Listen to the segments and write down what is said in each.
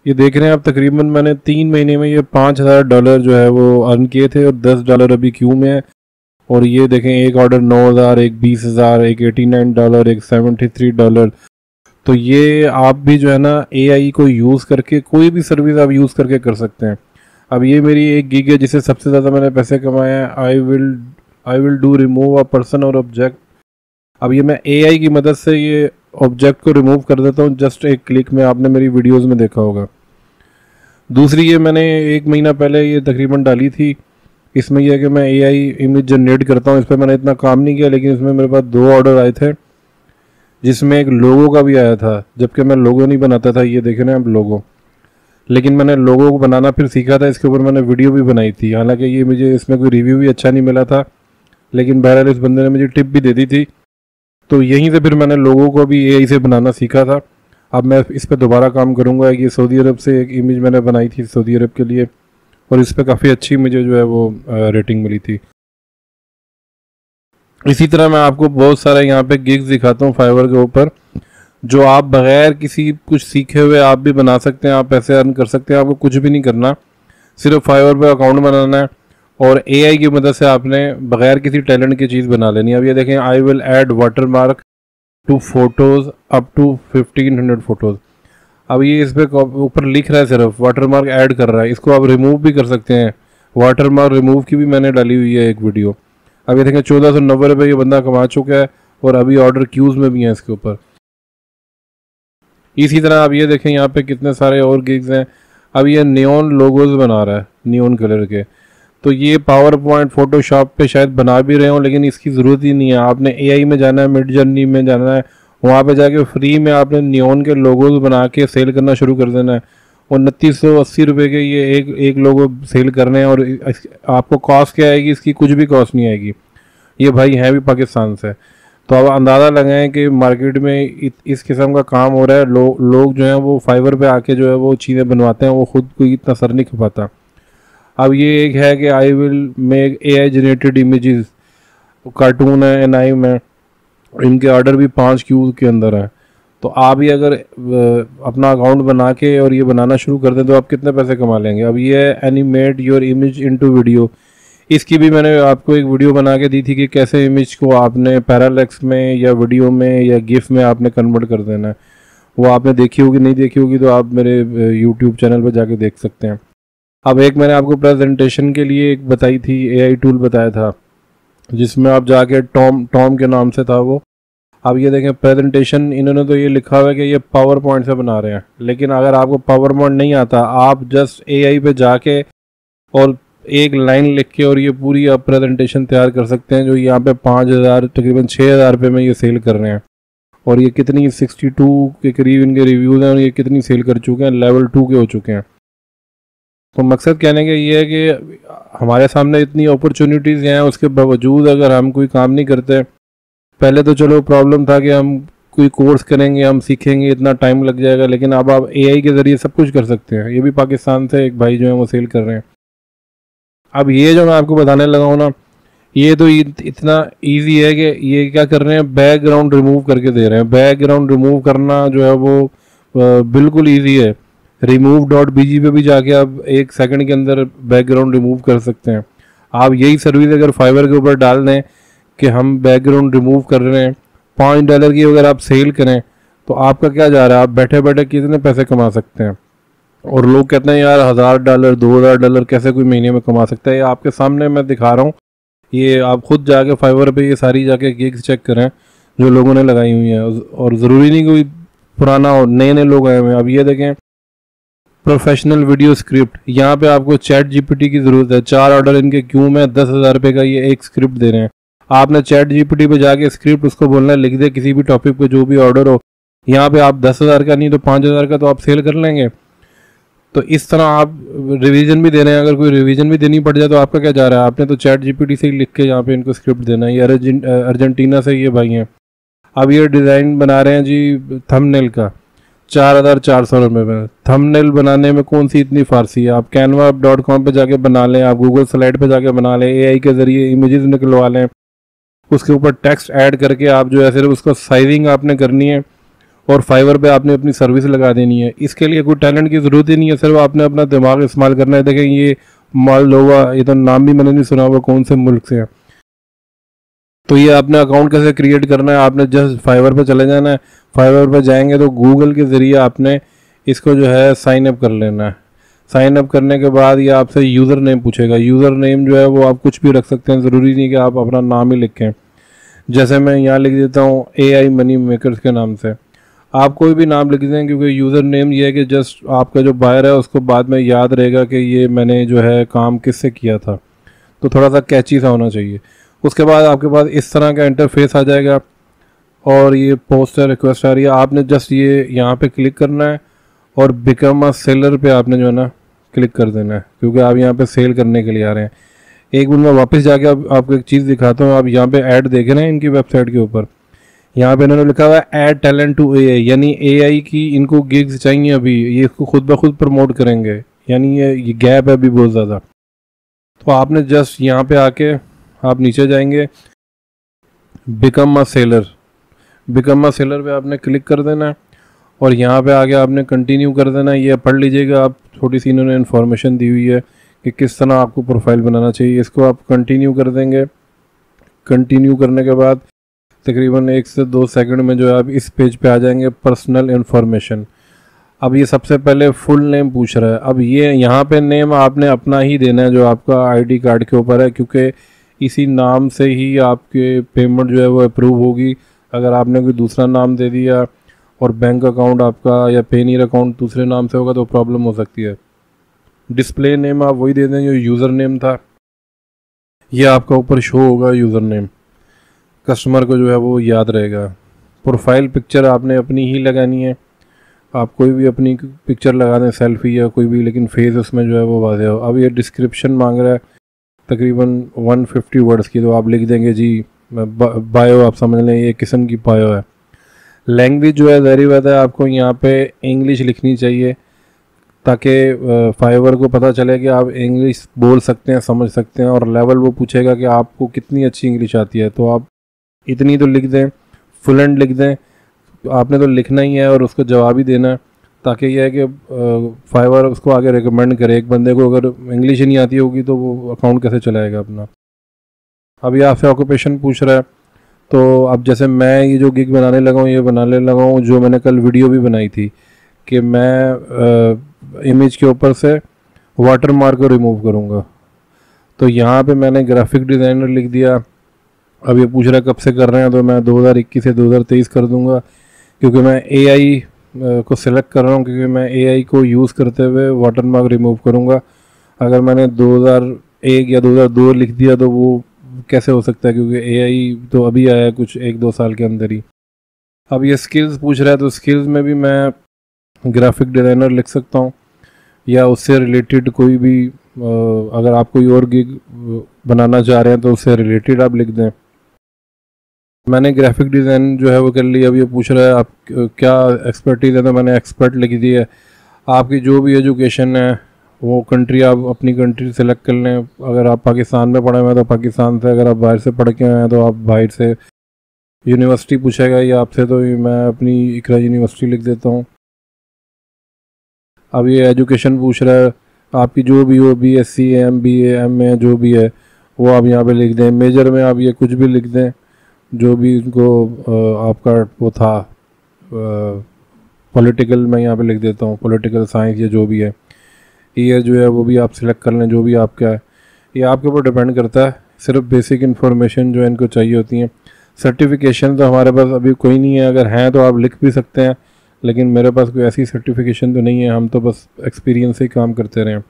ये देख रहे हैं आप, तकरीबन मैंने 3 महीने में ये $5000 जो है वो अर्न किए थे और $10 अभी क्यू में है। और ये देखें, एक ऑर्डर 9000, एक 20000, एक $89, एक $73। तो ये आप भी जो है ना AI को यूज़ करके कोई भी सर्विस आप यूज़ करके कर सकते हैं। अब ये मेरी एक गिग है जिससे सबसे ज़्यादा मैंने पैसे कमाए हैं। I will do remove a person और ऑब्जेक्ट। अब ये मैं AI की मदद से ये ऑब्जेक्ट को रिमूव कर देता हूँ जस्ट एक क्लिक में। आपने मेरी वीडियोस में देखा होगा। दूसरी ये मैंने 1 महीना पहले ये तकरीबन डाली थी। इसमें यह है कि मैं AI इमेज जनरेट करता हूँ। इस पर मैंने इतना काम नहीं किया, लेकिन इसमें मेरे पास 2 ऑर्डर आए थे जिसमें एक लोगो का भी आया था, जबकि मैं लोगो नहीं बनाता था। ये देखे ना आप लोगो, लेकिन मैंने लोगो को बनाना फिर सीखा था। इसके ऊपर मैंने वीडियो भी बनाई थी। हालांकि ये मुझे इसमें कोई रिव्यू भी अच्छा नहीं मिला था, लेकिन बहरहाल इस बंदे ने मुझे टिप भी दे दी थी। तो यहीं से फिर मैंने लोगों को भी AI से बनाना सीखा था। अब मैं इस पर दोबारा काम करूँगा। ये सऊदी अरब से एक इमेज मैंने बनाई थी सऊदी अरब के लिए, और इस पर काफ़ी अच्छी मुझे जो है वो रेटिंग मिली थी। इसी तरह मैं आपको बहुत सारे यहाँ पे गिग्स दिखाता हूँ फाइवर के ऊपर, जो आप बगैर किसी कुछ सीखे हुए आप भी बना सकते हैं। आप पैसे अर्न कर सकते हैं। आपको कुछ भी नहीं करना, सिर्फ फाइवर पे अकाउंट बनाना है और AI की मदद से आपने बगैर किसी टैलेंट की चीज़ बना लेनी है। अब ये देखें, I will add watermark to photos up to 1500 photos. अब ये इस पर ऊपर लिख रहा है, सिर्फ वाटर मार्क ऐड कर रहा है। इसको आप रिमूव भी कर सकते हैं। वाटर मार्क रिमूव की भी मैंने डाली हुई है एक वीडियो। अब ये देखें, 1490 ये बंदा कमा चुका है और अभी ऑर्डर क्यूज़ में भी हैं इसके ऊपर। इसी तरह आप ये देखें, यहाँ पे कितने सारे और गिग्स हैं। अब ये नियॉन लोगोज बना रहा है नियॉन कलर के। तो ये पावर पॉइंट फोटोशॉप पे शायद बना भी रहे हो, लेकिन इसकी ज़रूरत ही नहीं है। आपने AI में जाना है, मिड जर्नी में जाना है, वहाँ पे जाके फ्री में आपने नियॉन के लोगोज बना के सेल करना शुरू कर देना है। और 2980 रुपये के ये एक लोगो सेल करने हैं। और आपको कॉस्ट क्या आएगी इसकी? कुछ भी कॉस्ट नहीं आएगी। ये भाई हैं भी पाकिस्तान से। तो अब अंदाज़ा लगाएं कि मार्केट में इस किस्म का काम हो रहा है। लोग जो हैं वो फाइवर पे आके जो है वो चीज़ें बनवाते हैं, वो खुद कोई इतना सर नहीं खपाता। अब ये एक है कि I will make AI generated images, cartoon है NI में, इनके ऑर्डर भी 5 क्यू के अंदर है। तो आप ही अगर अपना अकाउंट बना के और ये बनाना शुरू कर दें तो आप कितने पैसे कमा लेंगे। अब ये animate your image into video, इसकी भी मैंने आपको एक वीडियो बना के दी थी कि कैसे इमेज को आपने पैरालैक्स में या वीडियो में या गिफ में आपने कन्वर्ट कर देना है। वो आपने देखी होगी, नहीं देखी होगी तो आप मेरे यूट्यूब चैनल पर जाके देख सकते हैं। अब एक मैंने आपको प्रेजेंटेशन के लिए एक बताई थी, AI टूल बताया था, जिसमें आप जाके टॉम के नाम से था वो। अब ये देखें प्रेजेंटेशन, इन्होंने तो ये लिखा हुआ है कि ये पावर पॉइंट से बना रहे हैं, लेकिन अगर आपको पावर पॉइंट नहीं आता, आप जस्ट AI पे जाके और एक लाइन लिख के और ये पूरी आप प्रेजेंटेशन तैयार कर सकते हैं, जो यहाँ पे 5000 तकरीबन 6000 रुपये में ये सेल कर रहे हैं। और ये कितनी 62 के करीब इनके रिव्यूज़ हैं और ये कितनी सेल कर चुके हैं, लेवल 2 के हो चुके हैं। तो मकसद कहने का ये है कि हमारे सामने इतनी अपॉर्चुनिटीज़ हैं, उसके बावजूद अगर हम कोई काम नहीं करते। पहले तो चलो प्रॉब्लम था कि हम कोई कोर्स करेंगे, हम सीखेंगे, इतना टाइम लग जाएगा, लेकिन अब आप AI के ज़रिए सब कुछ कर सकते हैं। ये भी पाकिस्तान से एक भाई जो है वो सेल कर रहे हैं। अब ये जो मैं आपको बताने लगा हूँ ना, ये तो इतना इजी है कि ये क्या कर रहे हैं, बैकग्राउंड रिमूव करके दे रहे हैं। बैकग्राउंड रिमूव करना जो है वो बिल्कुल इजी है। remove.bg पे भी जाके आप 1 सेकंड के अंदर बैकग्राउंड रिमूव कर सकते हैं। आप यही सर्विस अगर फाइवर के ऊपर डाल दें कि हम बैकग्राउंड रिमूव कर रहे हैं, $5 की अगर आप सेल करें तो आपका क्या जा रहा है, आप बैठे बैठे कितने पैसे कमा सकते हैं। और लोग कहते हैं यार $1000 $2000 कैसे कोई महीने में कमा सकता है। ये आपके सामने मैं दिखा रहा हूँ। ये आप खुद जाके फाइवर पे ये सारी जाके गिग्स चेक करें जो लोगों ने लगाई हुई हैं, और ज़रूरी नहीं कोई पुराना हो, नए नए लोग आए हुए हैं। अब ये देखें, प्रोफेशनल वीडियो स्क्रिप्ट, यहाँ पे आपको ChatGPT की ज़रूरत है। 4 ऑर्डर इनके क्यों में 10,000 रुपये का ये एक स्क्रिप्ट दे रहे हैं। आपने ChatGPT पे जाके स्क्रिप्ट उसको बोलना है, लिख दे किसी भी टॉपिक पे जो भी ऑर्डर हो। यहाँ पे आप 10,000 का नहीं तो 5,000 का तो आप सेल कर लेंगे। तो इस तरह आप रिवीजन भी दे रहे हैं। अगर कोई रिवीजन भी देनी पड़ जाए तो आपका क्या जा रहा है, आपने तो ChatGPT से ही लिख के यहाँ पे इनको स्क्रिप्ट देना है। ये अर्जेंटीना से ये भाई हैं। अब ये डिज़ाइन बना रहे हैं जी थंबनेल का, 4400 रुपये में। थंबनेल बनाने में कौन सी इतनी फारसी है। आप canva.com पे जाके बना लें, आप गूगल स्लाइड पे जाके बना लें, AI के ज़रिए इमेजेस निकलवा लें, उसके ऊपर टेक्स्ट ऐड करके आप जो है सिर्फ उसको साइजिंग आपने करनी है और फाइवर पे आपने अपनी सर्विस लगा देनी है। इसके लिए कोई टैलेंट की ज़रूरत ही नहीं है, सिर्फ आपने अपना दिमाग इस्तेमाल करना है। देखें ये मोल्डोवा, ये तो नाम भी मैंने नहीं सुना हुआ, कौन से मुल्क से है। तो ये आपने अकाउंट कैसे क्रिएट करना है, आपने जस्ट फाइवर पे चले जाना है। फाइवर पे जाएंगे तो गूगल के ज़रिए आपने इसको जो है साइन अप कर लेना है। साइन अप करने के बाद ये आपसे यूज़र नेम पूछेगा। यूज़र नेम जो है वो आप कुछ भी रख सकते हैं, ज़रूरी नहीं कि आप अपना नाम ही लिखें। जैसे मैं यहाँ लिख देता हूँ AI मनी मेकर्स के नाम से, आप कोई भी नाम लिख दें, क्योंकि यूज़र नेम ये है कि जस्ट आपका जो बायर है उसको बाद में याद रहेगा कि ये मैंने जो है काम किससे किया था। तो थोड़ा सा कैची सा होना चाहिए। उसके बाद आपके पास इस तरह का इंटरफेस आ जाएगा और ये पोस्टर रिक्वेस्ट आ रही है। आपने जस्ट ये यहाँ पे क्लिक करना है और बिकम अ सेलर पे आपने जो है ना क्लिक कर देना है, क्योंकि आप यहाँ पे सेल करने के लिए आ रहे हैं। एक मिनट में वापस जाके आपको एक चीज़ दिखाता हूँ। आप यहाँ पे ऐड देखें ना इनकी वेबसाइट के ऊपर, यहाँ पे इन्होंने लिखा हुआ है ऐड टैलेंट टू AI, यानी AI की इनको गिग्स चाहिए अभी, ये इसको खुद ब खुद प्रमोट करेंगे। यानी ये गैप है अभी बहुत ज़्यादा। तो आपने जस्ट यहाँ पे आके आप नीचे जाएंगे, become a seller, become a seller पे आपने क्लिक कर देना है और यहाँ पे आके आपने कंटिन्यू कर देना है। ये पढ़ लीजिएगा आप, थोड़ी सी इन्होंने इन्फॉर्मेशन दी हुई है कि किस तरह आपको प्रोफाइल बनाना चाहिए। इसको आप कंटिन्यू कर देंगे। कंटिन्यू करने के बाद तकरीबन 1 से 2 सेकंड में जो है आप इस पेज पे आ जाएंगे, पर्सनल इन्फॉर्मेशन। अब ये सबसे पहले फुल नेम पूछ रहा है। अब ये यहाँ पे नेम आपने अपना ही देना है जो आपका ID कार्ड के ऊपर है, क्योंकि इसी नाम से ही आपके पेमेंट जो है वो अप्रूव होगी। अगर आपने कोई दूसरा नाम दे दिया और बैंक अकाउंट आपका या पेनीर अकाउंट दूसरे नाम से होगा तो प्रॉब्लम हो सकती है। डिस्प्ले नेम आप वही दे दें जो यूज़र नेम था, ये आपका ऊपर शो होगा यूज़र नेम, कस्टमर को जो है वो याद रहेगा। प्रोफाइल पिक्चर आपने अपनी ही लगानी है, आप कोई भी अपनी पिक्चर लगा दें, सेल्फी या कोई भी, लेकिन फेस उसमें जो है वो वाज़ेह हो। अब ये डिस्क्रिप्शन मांग रहा है तकरीबन 150 वर्ड्स की, तो आप लिख देंगे जी बायो, आप समझ लें ये किस्म की बायो है। लैंग्वेज जो है ज़ाहिर बात है आपको यहाँ पे इंग्लिश लिखनी चाहिए, ताकि फाइवर को पता चले कि आप इंग्लिश बोल सकते हैं, समझ सकते हैं। और लेवल वो पूछेगा कि आपको कितनी अच्छी इंग्लिश आती है, तो आप इतनी तो लिख दें, फ्लुएंट लिख दें। आपने तो लिखना ही है और उसको जवाब ही देना है, ताकि यह है कि फाइवर उसको आगे रिकमेंड करे। एक बंदे को अगर इंग्लिश ही नहीं आती होगी तो वो अकाउंट कैसे चलाएगा अपना। अब ये आपसे ऑक्यूपेशन पूछ रहा है, तो अब जैसे मैं ये जो गिग बनाने लगा हूँ, ये बनाने लगा हूँ जो मैंने कल वीडियो भी बनाई थी कि मैं इमेज के ऊपर से वाटर मार्क को रिमूव करूँगा। तो यहाँ पे मैंने ग्राफिक डिज़ाइनर लिख दिया। अब ये पूछ रहा है कब से कर रहे हैं, तो मैं 2021 से 2023 कर दूँगा, क्योंकि मैं AI को सिलेक्ट कर रहा हूँ, क्योंकि मैं AI को यूज़ करते हुए वाटर मार्क रिमूव करूँगा। अगर मैंने 2001 या 2002 लिख दिया तो वो कैसे हो सकता है, क्योंकि AI तो अभी आया है कुछ 1-2 साल के अंदर ही। अब ये स्किल्स पूछ रहा है, तो स्किल्स में भी मैं ग्राफिक डिज़ाइनर लिख सकता हूँ, या उससे रिलेटेड कोई भी अगर आप कोई और गिग बनाना चाह रहे हैं तो उससे रिलेटेड आप लिख दें। मैंने ग्राफिक डिज़ाइन जो है वो कर लिया। अब ये पूछ रहा है आप क्या एक्सपर्टीज़ है, तो मैंने एक्सपर्ट लिख दी है। आपकी जो भी एजुकेशन है वो कंट्री आप अपनी कंट्री सेलेक्ट कर लें। अगर आप पाकिस्तान में पढ़े हुए हैं तो पाकिस्तान से, अगर आप बाहर से पढ़ के आए हैं तो आप बाहर से। यूनिवर्सिटी पूछेगा ये आपसे, तो मैं अपनी इकरा यूनिवर्सिटी लिख देता हूँ। अब ये एजुकेशन पूछ रहा है, आपकी जो भी हो, BSc MBA MA जो भी है वो आप यहाँ पे लिख दें। मेजर में आप ये कुछ भी लिख दें जो भी इनको आपका वो था। पॉलिटिकल मैं यहाँ पे लिख देता हूँ, पॉलिटिकल साइंस या जो भी है। ईयर जो है वो भी आप सिलेक्ट कर लें, जो भी आपका है। ये आपके ऊपर डिपेंड करता है। सिर्फ बेसिक इन्फॉर्मेशन जो इनको चाहिए होती हैं। सर्टिफिकेशन तो हमारे पास अभी कोई नहीं है, अगर हैं तो आप लिख भी सकते हैं, लेकिन मेरे पास कोई ऐसी सर्टिफिकेशन तो नहीं है। हम तो बस एक्सपीरियंस से ही काम करते रहे हैं।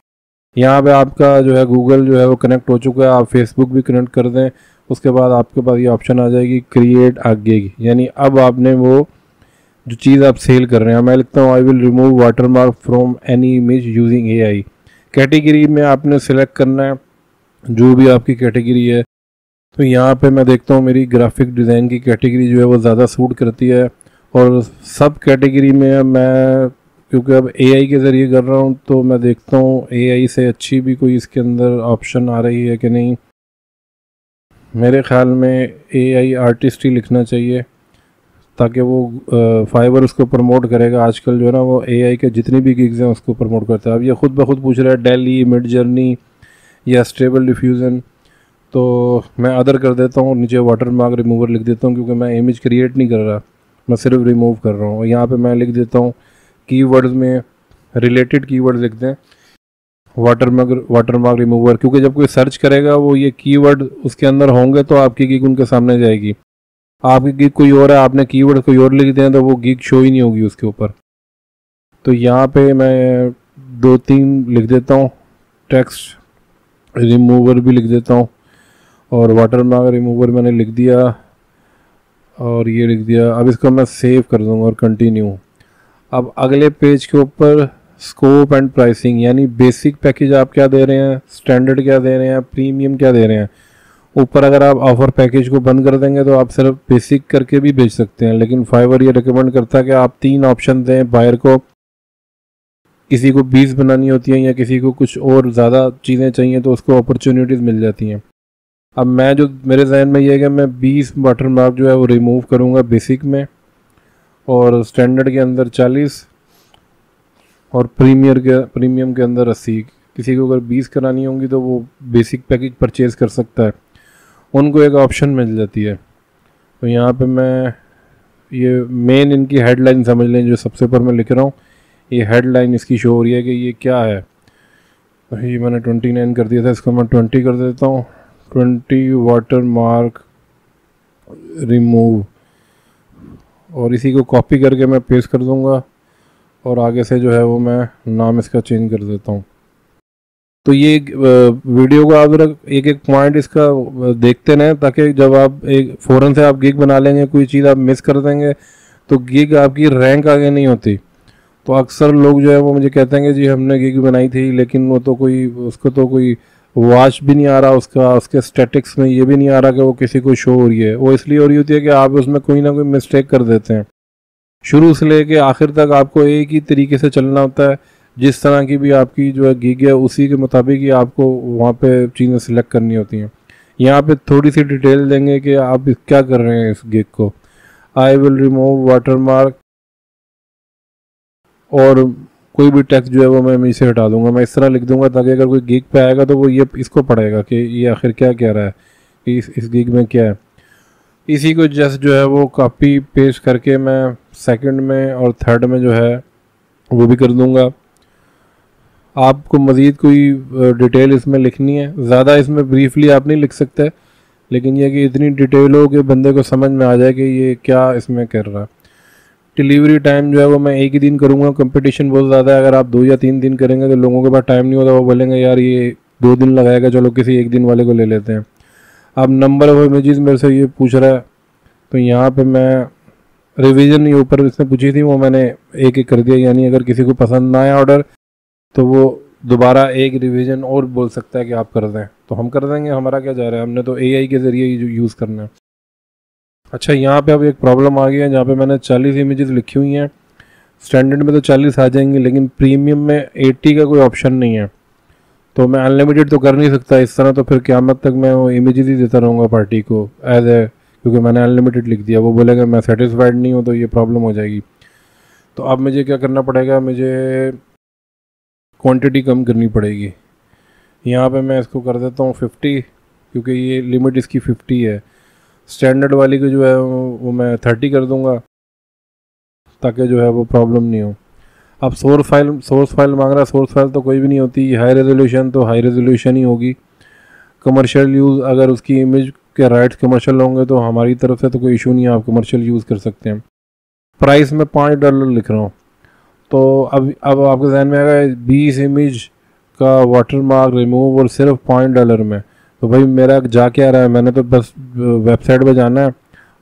यहाँ पे आपका जो है गूगल जो है वो कनेक्ट हो चुका है, आप फेसबुक भी कनेक्ट कर दें। उसके बाद आपके पास ये ऑप्शन आ जाएगी क्रिएट अ गिग, यानी अब आपने वो जो चीज़ आप सेल कर रहे हैं, मैं लिखता हूँ I will remove water mark from any image using AI। Category में आपने सेलेक्ट करना है जो भी आपकी कैटेगरी है। तो यहाँ पे मैं देखता हूँ मेरी ग्राफिक डिज़ाइन की कैटेगरी जो है वो ज़्यादा सूट करती है, और सब कैटेगरी में मैं क्योंकि अब AI के ज़रिए कर रहा हूँ तो मैं देखता हूँ AI से अच्छी भी कोई इसके अंदर ऑप्शन आ रही है कि नहीं। मेरे ख्याल में AI आर्टिस्ट ही लिखना चाहिए, ताकि वो फाइवर उसको प्रमोट करेगा। आजकल जो है ना वो एआई के जितनी भी गिग्स हैं उसको प्रमोट करता है। अब ये खुद ब खुद पूछ रहा है डेली, मिड जर्नी या स्टेबल डिफ्यूज़न, तो मैं अदर कर देता हूँ, नीचे वाटर मार्क रिमूवर लिख देता हूँ, क्योंकि मैं इमेज क्रिएट नहीं कर रहा, मैं सिर्फ रिमूव कर रहा हूँ। और यहाँ पे मैं लिख देता हूँ कीवर्ड्स में रिलेटेड कीवर्ड्स लिख दें वाटर मार्क रिमूवर, क्योंकि जब कोई सर्च करेगा वो ये कीवर्ड उसके अंदर होंगे तो आपकी गिग उनके सामने जाएगी। आपकी गिग कोई और है, आपने कीवर्ड कोई और लिख दें तो वो गिग शो ही नहीं होगी उसके ऊपर। तो यहाँ पे मैं 2-3 लिख देता हूँ, टेक्स्ट रिमूवर भी लिख देता हूँ, और वाटर मार्क रिमूवर मैंने लिख दिया और ये लिख दिया। अब इसको मैं सेव कर दूँगा और कंटिन्यू। अब अगले पेज के ऊपर स्कोप एंड प्राइसिंग, यानी बेसिक पैकेज आप क्या दे रहे हैं, स्टैंडर्ड क्या दे रहे हैं, प्रीमियम क्या दे रहे हैं। ऊपर अगर आप ऑफर पैकेज को बंद कर देंगे तो आप सिर्फ बेसिक करके भी बेच सकते हैं, लेकिन फाइवर ये रिकमेंड करता है कि आप 3 ऑप्शन दें बायर को। किसी को 20 बनानी होती हैं या किसी को कुछ और ज़्यादा चीज़ें चाहिए तो उसको अपॉर्चुनिटीज़ मिल जाती हैं। अब मैं जो मेरे जहन में ये है कि मैं 20 वाटर मार्क जो है वो रिमूव करूँगा बेसिक में, और स्टैंडर्ड के अंदर 40 और प्रीमियम के अंदर 80। किसी को अगर 20 करानी होंगी तो वो बेसिक पैकेज परचेज़ कर सकता है, उनको एक ऑप्शन मिल जाती है। तो यहाँ पे मैं ये मेन इनकी हेडलाइन समझ लें, जो सबसे ऊपर मैं लिख रहा हूँ, ये हेडलाइन इसकी शो हो रही है कि ये क्या है। ये मैंने 29 कर दिया था, इसको मैं 20 कर देता हूँ, 20 वाटर मार्क रिमूव, और इसी को कॉपी करके मैं पेस्ट कर दूँगा और आगे से जो है वो मैं नाम इसका चेंज कर देता हूँ। तो ये वीडियो को आप एक एक पॉइंट इसका देखते रहें, ताकि जब आप एक फ़ौरन से आप गिग बना लेंगे, कोई चीज़ आप मिस कर देंगे तो गिग आपकी रैंक आगे नहीं होती। तो अक्सर लोग जो है वो मुझे कहते हैं कि जी हमने गिग बनाई थी, लेकिन वो तो कोई उसको तो कोई वॉच भी नहीं आ रहा, उसके स्टैटिक्स में ये भी नहीं आ रहा कि वो किसी को शो हो रही है। वो इसलिए हो रही होती है कि आप उसमें कोई ना कोई मिस्टेक कर देते हैं। शुरू से लेके आखिर तक आपको एक ही तरीके से चलना होता है, जिस तरह की भी आपकी जो है गिग है उसी के मुताबिक ही आपको वहाँ पे चीज़ें सिलेक्ट करनी होती हैं। यहाँ पे थोड़ी सी डिटेल देंगे कि आप क्या कर रहे हैं इस गिग को। I will remove water mark, और कोई भी टेक्स्ट जो है वो मैं इमेज से हटा दूंगा। मैं इस तरह लिख दूंगा ताकि अगर कोई गिग पे आएगा तो वो ये इसको पढ़ेगा कि ये आखिर क्या कह रहा है, कि इस गिग में क्या है। इसी को जस्ट जो है वो कॉपी पेस्ट करके मैं सेकंड में और थर्ड में जो है वो भी कर दूंगा। आपको मज़ीद कोई डिटेल इसमें लिखनी है, ज़्यादा इसमें ब्रीफली आप नहीं लिख सकते, लेकिन यह कि इतनी डिटेल हो कि बंदे को समझ में आ जाए कि ये क्या इसमें कर रहा है। डिलीवरी टाइम जो है वो मैं एक ही दिन करूँगा, कंपटीशन बहुत ज़्यादा है। अगर आप 2 या 3 दिन करेंगे तो लोगों के पास टाइम नहीं होता, वो बोलेंगे यार ये 2 दिन लगाएगा, चलो किसी एक दिन वाले को ले लेते हैं। अब नंबर ऑफ इमेजेस मेरे से ये पूछ रहा है, तो यहाँ पे मैं रिवीजन ये ऊपर इसने पूछी थी वो मैंने एक एक कर दिया, यानी अगर किसी को पसंद ना आए ऑर्डर तो वो दोबारा एक रिवीजन और बोल सकता है कि आप कर दें, तो हम कर देंगे, हमारा क्या जा रहा है, हमने तो एआई के ज़रिए यूज़ करना है। अच्छा, यहाँ पे अब एक प्रॉब्लम आ गया है, जहाँ पे मैंने 40 इमेजेस लिखी हुई हैं। स्टैंडर्ड में तो 40 आ जाएंगे, लेकिन प्रीमियम में 80 का कोई ऑप्शन नहीं है, तो मैं अनलिमिटेड तो कर नहीं सकता इस तरह। तो फिर क़यामत तक मैं वो इमेजेस ही देता रहूँगा पार्टी को एज ए, क्योंकि मैंने अनलिमिटेड लिख दिया। वो बोलेगा मैं सेटिस्फाइड नहीं हूँ, तो ये प्रॉब्लम हो जाएगी। तो अब मुझे क्या करना पड़ेगा, मुझे क्वांटिटी कम करनी पड़ेगी। यहाँ पे मैं इसको कर देता हूँ 50, क्योंकि ये लिमिट इसकी 50 है। स्टैंडर्ड वाली को जो है वो मैं 30 कर दूँगा, ताकि जो है वो प्रॉब्लम नहीं हो। अब सोर्स फाइल मांग रहा है। सोर्स फाइल तो कोई भी नहीं होती, हाई रेजोल्यूशन तो हाई रेजोल्यूशन ही होगी। कमर्शियल यूज़, अगर उसकी इमेज के राइट्स कमर्शियल होंगे तो हमारी तरफ से तो कोई इशू नहीं है, आप कमर्शियल यूज़ कर सकते हैं। प्राइस में $5 लिख रहा हूँ, तो अब आपके जहन में आएगा 20 इमेज का वाटर मार्क रिमूव और सिर्फ $5 में। तो भाई मेरा जा क्या रहा है, मैंने तो बस वेबसाइट पे जाना है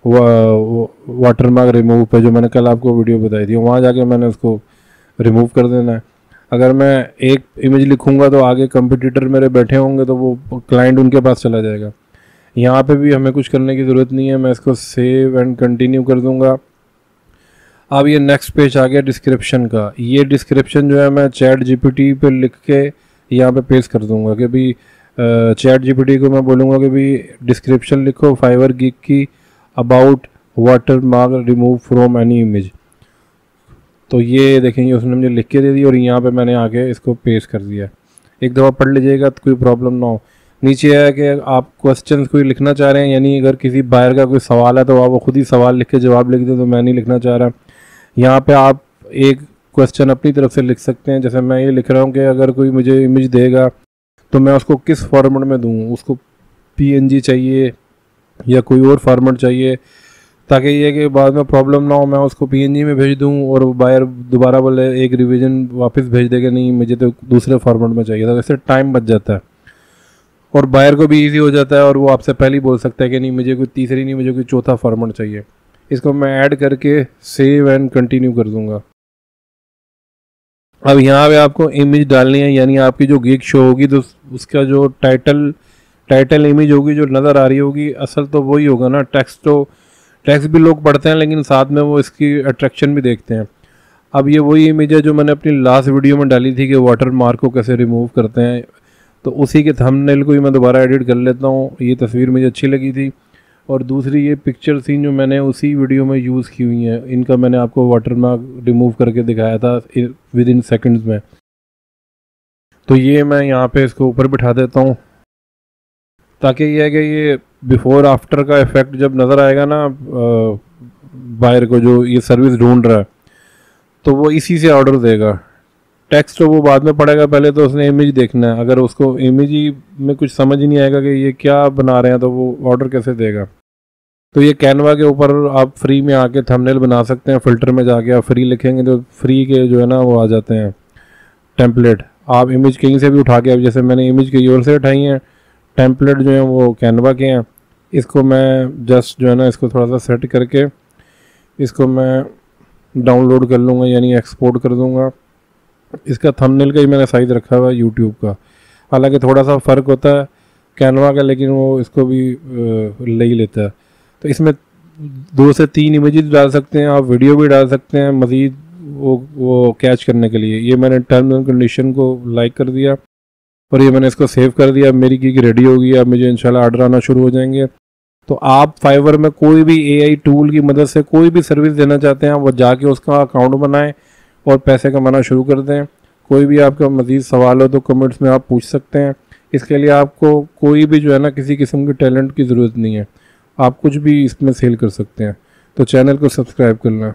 वाटर मार्क रिमूव पे, जो मैंने कल आपको वीडियो बताई थी, वहाँ जाके मैंने उसको रिमूव कर देना है। अगर मैं एक इमेज लिखूँगा तो आगे कंपटीटर मेरे बैठे होंगे, तो वो क्लाइंट उनके पास चला जाएगा। यहाँ पे भी हमें कुछ करने की ज़रूरत नहीं है, मैं इसको सेव एंड कंटिन्यू कर दूँगा। अब ये नेक्स्ट पेज आ गया डिस्क्रिप्शन का। ये डिस्क्रिप्शन जो है मैं चैट जीपीटी पे लिख के यहाँ पे पेस्ट कर दूँगा कि भाई चैट जीपीटी को मैं बोलूँगा कि भाई डिस्क्रिप्शन लिखो फाइवर गिग की about water mark remove from any image. तो ये देखेंगे उसने मुझे लिख के दे दी और यहाँ पे मैंने आके इसको पेस्ट कर दिया। एक दफ़ा पढ़ लीजिएगा तो कोई प्रॉब्लम ना हो। नीचे है कि आप क्वेश्चन कोई लिखना चाह रहे हैं, यानी अगर किसी बायर का कोई सवाल है तो आप वो खुद ही सवाल लिख के जवाब लिख दें, तो मैं नहीं लिखना चाह रहा। यहाँ पे आप एक क्वेश्चन अपनी तरफ से लिख सकते हैं। जैसे मैं ये लिख रहा हूँ कि अगर कोई मुझे इमेज देगा तो मैं उसको किस फॉर्मेट में दूँ, उसको PNG चाहिए या कोई और फॉर्मेट चाहिए, ताकि ये कि बाद में प्रॉब्लम ना हो। मैं उसको PNG में भेज दूँ और बायर दोबारा बोले एक रिवीजन वापस भेज देगा, नहीं मुझे तो दूसरे फॉर्मेट में चाहिए। तो इससे टाइम बच जाता है और बायर को भी इजी हो जाता है और वो आपसे पहले ही बोल सकता है कि नहीं मुझे कोई तीसरी नहीं, मुझे कोई चौथा फॉर्मेट चाहिए। इसको मैं ऐड करके सेव एंड कंटिन्यू कर दूंगा। अब यहाँ पे आपको इमेज डालनी है, यानी आपकी जो गिग शो होगी तो उसका जो टाइटल इमेज होगी जो नज़र आ रही होगी, असल तो वही होगा ना। टेक्स्ट भी लोग पढ़ते हैं लेकिन साथ में वो इसकी अट्रैक्शन भी देखते हैं। अब ये वही इमेज है जो मैंने अपनी लास्ट वीडियो में डाली थी कि वाटर मार्क को कैसे रिमूव करते हैं, तो उसी के थंबनेल को ही मैं दोबारा एडिट कर लेता हूँ। ये तस्वीर मुझे अच्छी लगी थी और दूसरी ये पिक्चर सीन जो मैंने उसी वीडियो में यूज़ की हुई है, इनका मैंने आपको वाटर मार्क रिमूव करके दिखाया था विद इन सेकेंड्स में। तो ये मैं यहाँ पे इसको ऊपर बिठा देता हूँ ताकि ये है कि ये बिफोर आफ्टर का इफेक्ट जब नज़र आएगा ना बायर को जो ये सर्विस ढूंढ रहा है, तो वो इसी से ऑर्डर देगा। टेक्स्ट तो वो बाद में पढ़ेगा, पहले तो उसने इमेज देखना है। अगर उसको इमेज ही में कुछ समझ ही नहीं आएगा कि ये क्या बना रहे हैं तो वो ऑर्डर कैसे देगा। तो ये कैनवा के ऊपर आप फ्री में आके थंबनेल बना सकते हैं। फ़िल्टर में जाके आप फ्री लिखेंगे तो फ्री के जो है ना वो आ जाते हैं टेम्पलेट। आप इमेज कहीं से भी उठा के, अब जैसे मैंने इमेज कहीं और से उठाई हैं, टेम्पलेट जो हैं वो कैनवा के हैं। इसको मैं जस्ट जो है ना इसको थोड़ा सा सेट करके इसको मैं डाउनलोड कर लूँगा, यानी एक्सपोर्ट कर दूँगा। इसका थंबनेल का ही मैंने साइज़ रखा हुआ है यूट्यूब का, हालांकि थोड़ा सा फ़र्क होता है कैनवा का, लेकिन वो इसको भी ले ही लेता है। तो इसमें 2 से 3 इमेजेस डाल सकते हैं, आप वीडियो भी डाल सकते हैं मज़ीद वो कैच करने के लिए। ये मैंने टर्म्स एंड कंडीशन को लाइक कर दिया और ये मैंने इसको सेव कर दिया। मेरी गिग रेडी होगी, अब मुझे इंशाल्लाह ऑर्डर आना शुरू हो जाएंगे। तो आप फाइवर में कोई भी AI टूल की मदद से कोई भी सर्विस देना चाहते हैं, वो जाके उसका अकाउंट बनाएं और पैसे कमाना शुरू कर दें। कोई भी आपका मज़ीद सवाल हो तो कमेंट्स में आप पूछ सकते हैं। इसके लिए आपको कोई भी जो है ना किसी किस्म के टैलेंट की ज़रूरत नहीं है, आप कुछ भी इसमें सेल कर सकते हैं। तो चैनल को सब्सक्राइब करना।